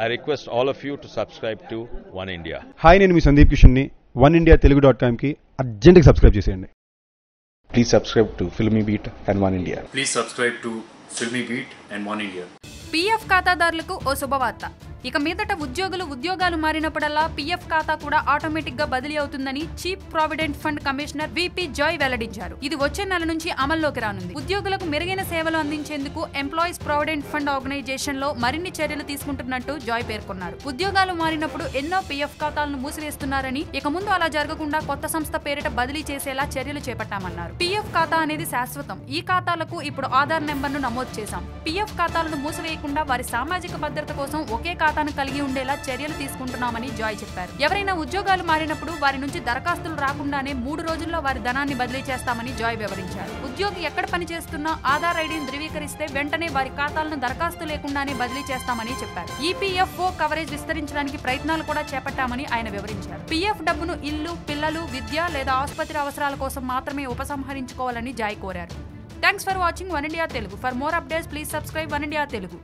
I request all of you to subscribe to One India. Hi, నేను మీ Sandeep కిషన్ని. One India తెలుగు.com అర్జెంట్గా subscribe చేసేయండి. Please subscribe to Filmy Beat and One India. Please subscribe to Filmy Beat and One India. PF ఖాతాదారులకు ఓ శుభవార్త. ఇక మీదట ఉద్యోగాలు మారినప్పుడల్లా PF ఖాతా కూడా ఆటోమేటిక్ గా బదిలీ అవుతుందని chief provident fund commissioner VP Joy వెల్లడించారు. ఇది వచ్చే నెల నుంచి అమల్లోకి రానుంది. ఉద్యోగులకు మెరుగైన సేవలు అందించేందుకు ఎంప్లాయీస్ ప్రావిడెంట్ ఫండ్ ఆర్గనైజేషన్ లో మరిన్ని చర్యలు తీసుకుంటున్నట్టు జాయ్ పేర్కొన్నారు. ఉద్యోగాలు మారినప్పుడు ఎన్నో పీఎఫ్ ఖాతాలను మూసివేస్తున్నారని, ఇక ముందు అలా జరగకుండా కొత్త సంస్థ పేరిట బదిలీ చేసేలా చర్యలు చేపట్టామన్నారు. పీఎఫ్ ఖాతా అనేది శాశ్వతం. ఈ ఖాతాలకు ఇప్పుడు ఆధార్ నెంబర్ను నమోదు చేశాం. పీఎఫ్ ఖాతాలను మూసివేయకుండా వారి సామాజిక భద్రత కోసం ఒకే ఖాతాను కలిగి ఉండేలా చర్యలు తీసుకుంటున్నామని జాయ్ చెప్పారు. ఎవరైనా ఉద్యోగాలు మారినప్పుడు వారి నుంచి దరఖాస్తులు రాకుండానే 3 రోజుల్లో వారి ధనాన్ని బదిలీ చేస్తామని జాయ్ వివరించారు. ఉద్యోగి ఎక్కడ పని చేస్తున్నా ఆధార్ ఐడిని ధృవీకరిస్తే వెంటనే వారి ఖాతాలను దరఖాస్తు లేకుండానే బదిలీ చేస్తామని చెప్పారు. ఈపీఎఫ్ఓ కవరేజ్ విస్తరించడానికి ప్రయత్నాలు కూడా చేపట్టామని ఆయన వివరించారు. పీఎఫ్ డబ్బును ఇల్లు, పిల్లలు, విద్య లేదా ఆసుపత్రి అవసరాల కోసం మాత్రమే ఉపసంహరించుకోవాలని జాయ్ కోరారు. Thanks for watching one India Telugu. For more updates please subscribe one India Telugu.